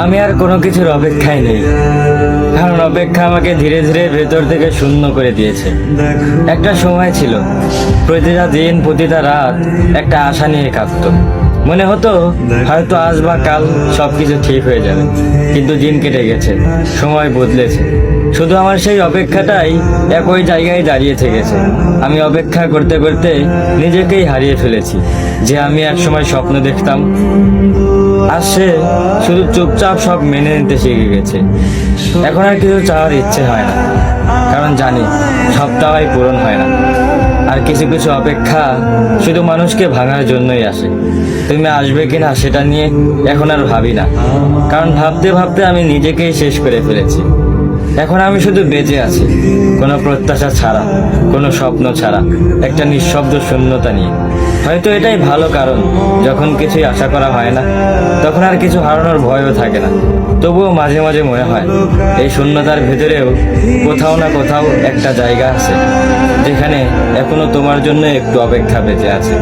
আমি আর কোনো কিছুর অপেক্ষায় নেই, কারণ অপেক্ষা আমাকে ধীরে ধীরে ভেতর থেকে শূন্য করে দিয়েছে। একটা সময় ছিল প্রতিটা দিন প্রতিটা রাত একটা আশা নিয়ে কাঁদতো। মনে হতো হয়তো আজ বা কাল সবকিছু ঠিক হয়ে যাবে, কিন্তু দিন কেটে গেছে, সময় বদলেছে, শুধু আমার সেই অপেক্ষাটাই একই জায়গায় দাঁড়িয়ে থেকেছে। আমি অপেক্ষা করতে করতে নিজেকেই হারিয়ে ফেলেছি। যে আমি একসময় স্বপ্ন দেখতাম, আর সে শুধু চুপচাপ সব মেনে নিতে শিখে গেছে। এখন আর কিছু চাওয়ার ইচ্ছে হয় না, কারণ জানি সব চাওয়াই পূরণ হয় না। আর কিছু কিছু অপেক্ষা শুধু মানুষকে ভাঙার জন্যই আসে। তুমি আসবে কিনা সেটা নিয়ে এখন আর ভাবি না, কারণ ভাবতে ভাবতে আমি নিজেকেই শেষ করে ফেলেছি। এখন আমি শুধু বেঁচে আছি, কোনো প্রত্যাশা ছাড়া, কোনো স্বপ্ন ছাড়া, একটা নিঃশব্দ শূন্যতা নিয়ে। হয়তো এটাই ভালো, কারণ যখন কিছুই আশা করা হয় না, তখন আর কিছু হারানোর ভয়ও থাকে না। তবুও মাঝে মাঝে মনে হয় এই শূন্যতার ভেতরেও কোথাও না কোথাও একটা জায়গা আছে, যেখানে এখনো তোমার জন্য একটু অপেক্ষা বেঁচে আছে।